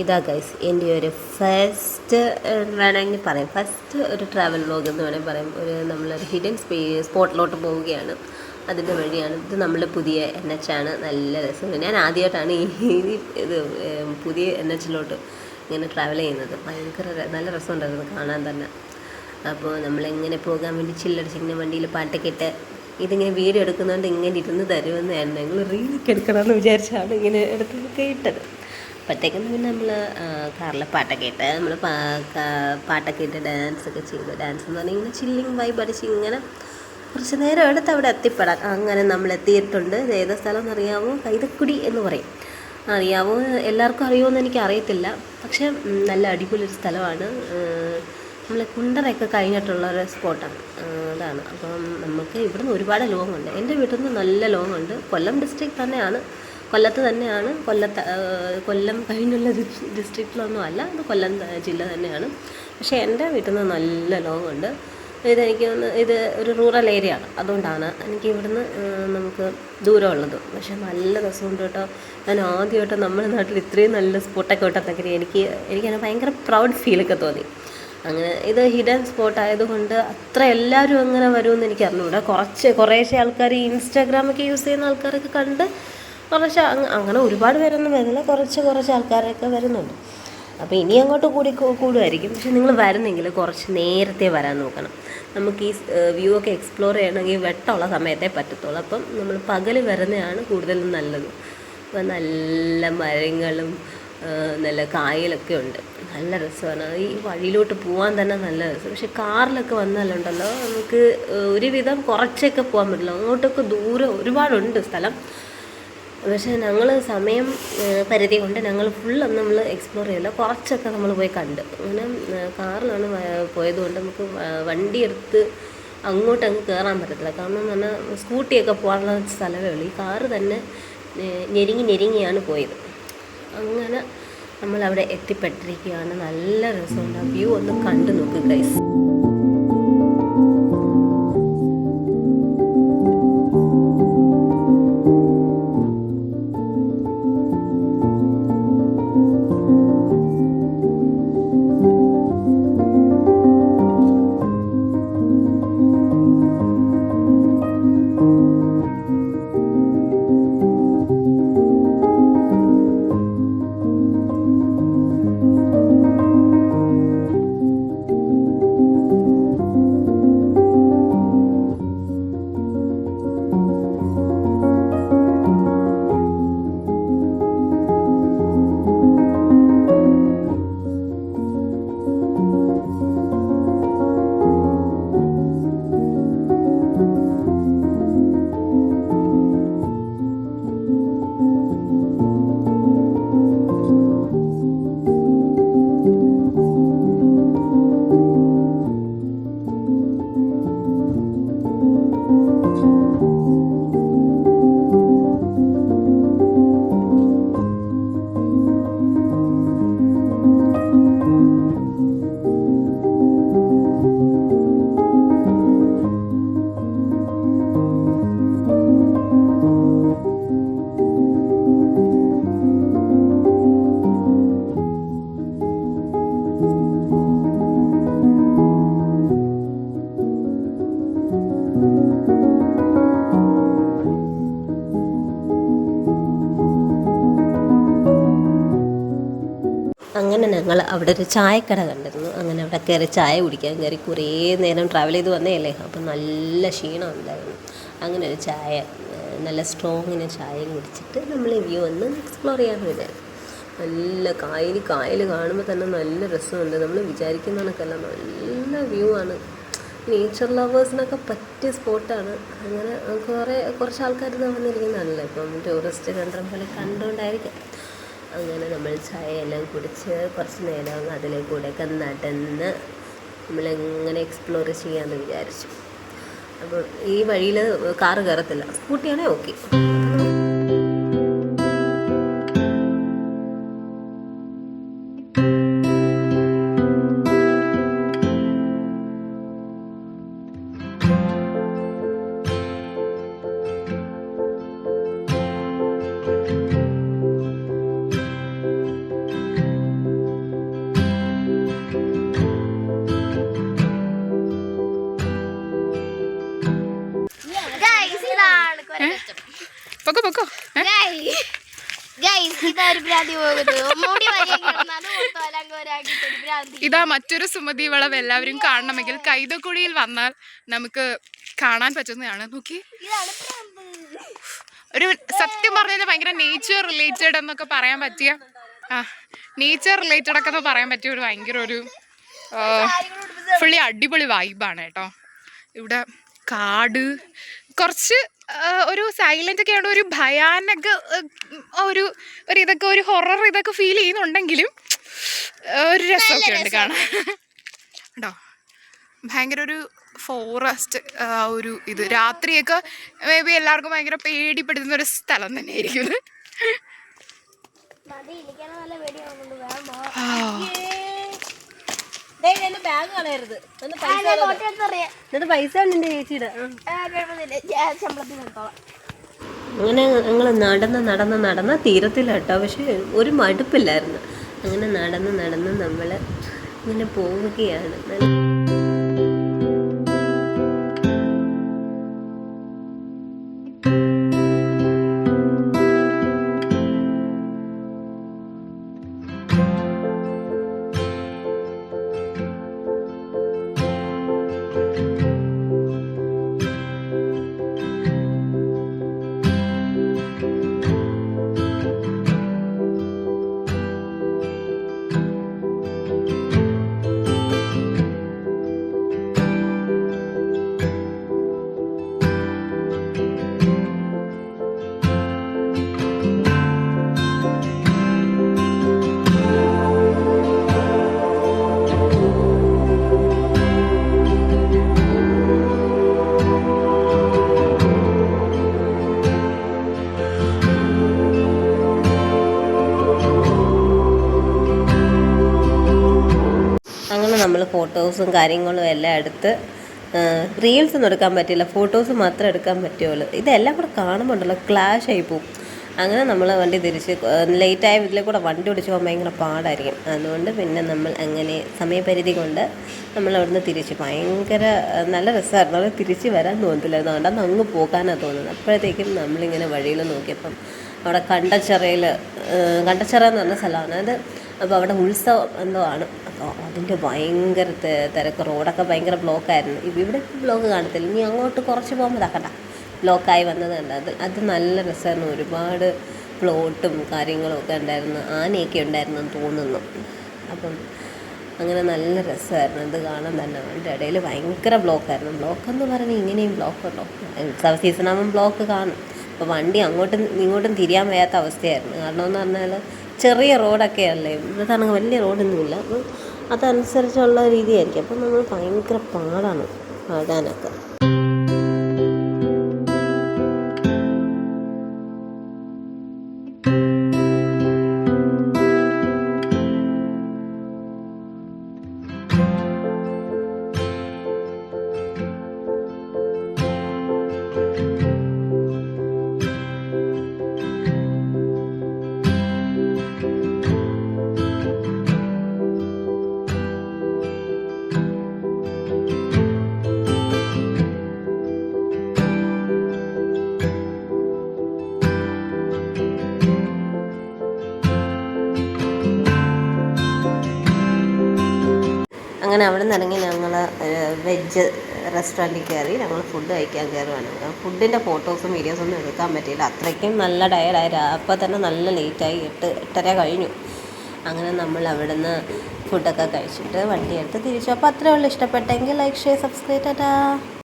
ഇതാ ഗൈസ് എൻ്റെ ഒരു ഫസ്റ്റ് വേണമെങ്കിൽ പറയാം, ഫസ്റ്റ് ഒരു ട്രാവൽ വ്ലോഗ് എന്ന് വേണമെങ്കിൽ പറയാം. നമ്മളൊരു ഹിഡൻ സ്പോട്ടിലോട്ട് പോവുകയാണ്, അതിൻ്റെ വഴിയാണ്. ഇത് നമ്മുടെ പുതിയ NH ആണ്. നല്ല രസമുണ്ട്. ഞാൻ ആദ്യമായിട്ടാണ് ഇത് പുതിയ NHലോട്ട് ഇങ്ങനെ ട്രാവൽ ചെയ്യുന്നത്. ഭയങ്കര നല്ല രസമുണ്ടായിരുന്നു കാണാൻ തന്നെ. അപ്പോൾ നമ്മളെങ്ങനെ പോകാൻ വേണ്ടി ചില്ലടിച്ചിങ്ങനെ വണ്ടിയിൽ പാട്ടൊക്കെ ഇട്ട് ഇതിങ്ങനെ വീഡിയോ എടുക്കുന്നതുകൊണ്ട് ഇങ്ങനെ ഇരുന്ന് തരുമെന്നായിരുന്നു. ഞങ്ങൾ റീലൊക്കെ എടുക്കണമെന്ന് വിചാരിച്ചാണ് ഇങ്ങനെ എടുത്തൊക്കെ ഇട്ടത്. അപ്പോഴത്തേക്കും പിന്നെ നമ്മൾ കാറിൽ പാട്ടൊക്കെ ഇട്ട് നമ്മൾ പാട്ടൊക്കെ ഇട്ട് ഡാൻസൊക്കെ ചെയ്തു. ഡാൻസ് എന്ന് പറഞ്ഞാൽ ഇങ്ങനെ ചില്ലിങ് വൈബ് അടിച്ച് ഇങ്ങനെ കുറച്ച് നേരം എടുത്ത് അവിടെ എത്തിപ്പെടാം. അങ്ങനെ നമ്മൾ എത്തിയിട്ടുണ്ട്. ഏത് സ്ഥലം എന്നറിയാമോ? കൈതക്കുടി എന്ന് പറയും. അറിയാമോ? എല്ലാവർക്കും അറിയുമോയെന്ന് എനിക്ക് അറിയത്തില്ല. പക്ഷേ നല്ല അടിപൊളിയൊരു സ്ഥലമാണ്. നമ്മൾ കുണ്ടറയൊക്കെ കഴിഞ്ഞിട്ടുള്ളൊരു സ്പോട്ടാണ് അതാണ്. അപ്പം നമുക്ക് ഇവിടുന്ന് ഒരുപാട് ലോങ്ങുണ്ട്. എൻ്റെ വീട്ടിൽ നിന്ന് നല്ല ലോങ്ങുണ്ട്. കൊല്ലം ഡിസ്ട്രിക്ട് തന്നെയാണ്, കൊല്ലത്ത് തന്നെയാണ്. കൊല്ലം കഴിഞ്ഞുള്ള ഡിസ്ട്രിക്റ്റിലൊന്നും അല്ല, അത് കൊല്ലം ജില്ല തന്നെയാണ്. പക്ഷേ എൻ്റെ വീട്ടിൽ നിന്ന് നല്ല ലോങ്ങുണ്ട്. ഇതെനിക്ക് ഇത് ഒരു റൂറൽ ഏരിയ ആണ്, അതുകൊണ്ടാണ് എനിക്ക് ഇവിടുന്ന് നമുക്ക് ദൂരമുള്ളത്. പക്ഷേ നല്ല രസമുണ്ട് കേട്ടോ. ഞാൻ ആദ്യമായിട്ട് നമ്മുടെ നാട്ടിൽ ഇത്രയും നല്ല സ്പോട്ടൊക്കെ വിട്ടെന്നൊക്കെ എനിക്കതിന് ഭയങ്കര പ്രൗഡ് ഫീലൊക്കെ തോന്നി. അങ്ങനെ ഇത് ഹിഡൻ സ്പോട്ട് ആയതുകൊണ്ട് അത്ര എല്ലാവരും അങ്ങനെ വരുമെന്ന് എനിക്ക് അറിഞ്ഞൂടാ. കുറേശ്ശെ ആൾക്കാർ ഈ ഇൻസ്റ്റാഗ്രാമൊക്കെ യൂസ് ചെയ്യുന്ന ആൾക്കാരൊക്കെ കണ്ട് കുറച്ച് അങ്ങനെ ഒരുപാട് പേരൊന്നും വരുന്നില്ല, കുറച്ച് ആൾക്കാരൊക്കെ വരുന്നുണ്ട്. അപ്പോൾ ഇനി അങ്ങോട്ട് കൂടുമായിരിക്കും. പക്ഷെ നിങ്ങൾ വരുന്നെങ്കിൽ കുറച്ച് നേരത്തെ വരാൻ നോക്കണം. നമുക്ക് ഈ വ്യൂ ഒക്കെ എക്സ്പ്ലോർ ചെയ്യണമെങ്കിൽ വെട്ടമുള്ള സമയത്തേ പറ്റത്തുള്ളൂ. അപ്പം നമ്മൾ പകൽ വരുന്നതാണ് കൂടുതലും നല്ലത്. അപ്പം നല്ല മരങ്ങളും നല്ല കായലൊക്കെ ഉണ്ട്, നല്ല രസമാണ്. ഈ വഴിയിലോട്ട് പോകാൻ തന്നെ നല്ല രസം. പക്ഷെ കാറിലൊക്കെ വന്നാലുണ്ടല്ലോ നമുക്ക് ഒരുവിധം കുറച്ചൊക്കെ പോകാൻ പറ്റില്ല. അങ്ങോട്ടൊക്കെ ദൂരം ഒരുപാടുണ്ട് സ്ഥലം. പക്ഷേ ഞങ്ങൾ സമയം പരിധി കൊണ്ട് ഞങ്ങൾ ഫുള്ളൊന്നും നമ്മൾ എക്സ്പ്ലോർ ചെയ്യില്ല, കുറച്ചൊക്കെ നമ്മൾ പോയി കണ്ട്. അങ്ങനെ കാറിലാണ് പോയതുകൊണ്ട് നമുക്ക് വണ്ടി എടുത്ത് അങ്ങോട്ടങ്ങ് കയറാൻ പറ്റത്തില്ല. കാരണം എന്ന് പറഞ്ഞാൽ സ്കൂട്ടിയൊക്കെ പോകാനുള്ള സ്ഥലമേ ഉള്ളൂ. ഈ കാറ് തന്നെ ഞെരുങ്ങിയാണ് പോയത്. അങ്ങനെ നമ്മളവിടെ എത്തിപ്പെട്ടിരിക്കുകയാണ്. നല്ല രസമുണ്ട്. ആ വ്യൂ ഒന്ന് കണ്ടു നോക്ക് ഗൈസ്. അങ്ങനെ ഞങ്ങൾ അവിടെ ഒരു ചായക്കട കണ്ടിരുന്നു. അങ്ങനെ അവിടെ കയറി ചായ കുടിക്കാൻ കയറി. കുറേ നേരം ട്രാവൽ ചെയ്ത് വന്നതല്ലേ, അപ്പം നല്ല ക്ഷീണം ഉണ്ടായിരുന്നു. അങ്ങനെ ഒരു ചായ, നല്ല സ്ട്രോങ്ങിന് ചായയും കുടിച്ചിട്ട് നമ്മൾ വ്യൂ ഒന്ന് എക്സ്പ്ലോർ ചെയ്യാമെന്ന് വിചാരിച്ചു. നല്ല കായൽ കാണുമ്പോൾ തന്നെ നല്ല രസമുണ്ട്. നമ്മൾ വിചാരിക്കുന്ന കണക്കല്ല, നല്ല വ്യൂ ആണ്. നേച്ചർ ലവേഴ്സിനൊക്കെ പറ്റിയ സ്പോട്ടാണ്. അങ്ങനെ കുറച്ച് ആൾക്കാർ വന്നിരിക്കുന്നതാണല്ലോ, ഇപ്പം ടൂറിസ്റ്റ് കേന്ദ്രം പോലെ കണ്ടുകൊണ്ടായിരിക്കും. അങ്ങനെ നമ്മൾ ചായ എല്ലാം കുടിച്ച് കുറച്ച് നേരം അതിലേക്കൂടെയൊക്കെ നടന്ന് നമ്മളെങ്ങനെ എക്സ്പ്ലോർ ചെയ്യാമെന്ന് വിചാരിച്ചു. അപ്പോൾ ഈ വഴിയിൽ കാറ് കയറത്തില്ല, സ്കൂട്ടിയാണെങ്കിൽ ഓക്കെ. ഇതാ മറ്റൊരു സുമതി വളവ്. എല്ലാവരും കാണണമെങ്കിൽ കൈതക്കുഴിയിൽ വന്നാൽ നമുക്ക് കാണാൻ പറ്റുന്നതാണ്. നോക്കി, ഒരു സത്യം പറഞ്ഞാൽ ഭയങ്കര നേച്ചർ റിലേറ്റഡ് എന്നൊക്കെ പറയാൻ പറ്റിയ നേച്ചർ റിലേറ്റഡ് ഒക്കെ എന്ന് പറയാൻ പറ്റിയ ഒരു ഭയങ്കര ഒരു ഫുള്ളി അടിപൊളി വൈബാണ് കേട്ടോ. ഇവിടെ കാട് കുറച്ച് ഒരു സൈലന്റ് ഒക്കെ ആണ്, ഒരു ഭയാനക ഒരു ഇതൊക്കെ ഒരു ഹൊറർ ഇതൊക്കെ ഫീൽ ചെയ്യുന്നുണ്ടെങ്കിലും ഒരു രസമൊക്കെ ഉണ്ട് കാണാൻ കേട്ടോ. ഭയങ്കര ഒരു ഫോറസ്റ്റ് ഒരു ഇത് രാത്രിയൊക്കെ മേ ബി എല്ലാവർക്കും ഭയങ്കര പേടിപ്പെടുത്തുന്ന ഒരു സ്ഥലം തന്നെ ആയിരിക്കും ഇത്. ബാഗ് കളയരുത്, പൈസ ചേച്ചിയുടെ. അങ്ങനെ ഞങ്ങൾ നടന്ന് തീരത്തില്ല കേട്ടോ. പക്ഷെ ഒരു മടുപ്പില്ലായിരുന്നു. അങ്ങനെ നടന്ന് നമ്മൾ ഇങ്ങനെ പോവുകയാണ്. അങ്ങനെ നമ്മൾ ഫോട്ടോസും കാര്യങ്ങളും എല്ലാം എടുത്ത് റീൽസൊന്നും എടുക്കാൻ പറ്റില്ല, ഫോട്ടോസ് മാത്രമേ എടുക്കാൻ പറ്റുള്ളൂ. ഇതെല്ലാം കൂടെ കാണുമ്പോണ്ടല്ലോ ക്ലാഷ് ആയി പോവും. അങ്ങനെ നമ്മൾ വണ്ടി തിരിച്ച് ലേറ്റായ ഇതിലെ കൂടെ വണ്ടി ഓടിച്ച് പോകാൻ ഭയങ്കര പാടായിരിക്കും. അതുകൊണ്ട് പിന്നെ നമ്മൾ അങ്ങനെ സമയപരിധി കൊണ്ട് നമ്മൾ അവിടുന്ന് തിരിച്ച് ഭയങ്കര നല്ല രസമായിരുന്നു. അവിടെ തിരിച്ച് വരാൻ തോന്നത്തില്ലായിരുന്നു, അതുകൊണ്ടാണ് അങ്ങ് പോകാനാണ് തോന്നുന്നത്. അപ്പോഴത്തേക്കും നമ്മളിങ്ങനെ വഴിയിൽ നോക്കിയപ്പം അവിടെ കണ്ടച്ചിറ എന്ന് പറഞ്ഞ സ്ഥലമാണ് അത്. അപ്പോൾ അവിടെ ഉത്സവം എന്തോ ആണ്. അപ്പോൾ അതിൻ്റെ ഭയങ്കര തിരക്ക്, റോഡൊക്കെ ഭയങ്കര ബ്ലോക്കായിരുന്നു. ഇവിടെ ബ്ലോക്ക് കാണത്തില്ല, ഇനി അങ്ങോട്ട് കുറച്ച് പോകുമ്പോൾ ഇതാക്കണ്ട ബ്ലോക്കായി വന്നത് കണ്ട. അത് നല്ല രസമായിരുന്നു. ഒരുപാട് പ്ലോട്ടും കാര്യങ്ങളും ഒക്കെ ഉണ്ടായിരുന്നു, ആനയൊക്കെ ഉണ്ടായിരുന്നെന്ന് തോന്നുന്നു. അപ്പം അങ്ങനെ നല്ല രസമായിരുന്നു ഇത് കാണാൻ തന്നെ. അതിൻ്റെ ഇടയിൽ ഭയങ്കര ബ്ലോക്കായിരുന്നു. ബ്ലോക്കെന്ന് പറഞ്ഞാൽ ഇങ്ങനെയും ബ്ലോക്കുണ്ടോ? ഉത്സവ സീസണാകുമ്പം ബ്ലോക്ക് കാണും. അപ്പോൾ വണ്ടി അങ്ങോട്ടും ഇങ്ങോട്ടും തിരിയാൻ വയ്യാത്ത അവസ്ഥയായിരുന്നു. കാരണം എന്ന് പറഞ്ഞാൽ ചെറിയ റോഡൊക്കെ അല്ലേ, ഇവിടുത്താണെങ്കിൽ വലിയ റോഡൊന്നുമില്ല. അപ്പം അതനുസരിച്ചുള്ള രീതിയായിരിക്കും. അപ്പം നമ്മൾ ഭയങ്കര പാടാണ് പാടാനൊക്കെ. അങ്ങനെ അവിടെ നിന്ന് ഇറങ്ങി ഞങ്ങൾ വെജ് റെസ്റ്റോറൻറ്റിൽ കയറി ഞങ്ങൾ ഫുഡ് കഴിക്കാൻ കയറുവാണ്. ഫുഡിൻ്റെ ഫോട്ടോസും വീഡിയോസൊന്നും എടുക്കാൻ പറ്റിയില്ല, അത്രയ്ക്കും നല്ല ടയർഡായി. അപ്പോൾ തന്നെ നല്ല ലേറ്റായി, 8-8:30 കഴിഞ്ഞു. അങ്ങനെ നമ്മൾ അവിടെ നിന്ന് ഫുഡൊക്കെ കഴിച്ചിട്ട് വണ്ടി എടുത്ത് തിരിച്ചു. അപ്പോൾ അത്രയേ ഉള്ളൂ. ഇഷ്ടപ്പെട്ടെങ്കിൽ ലൈക്ക്, ഷെയർ, സബ്സ്ക്രൈബ്. ടാറ്റാ.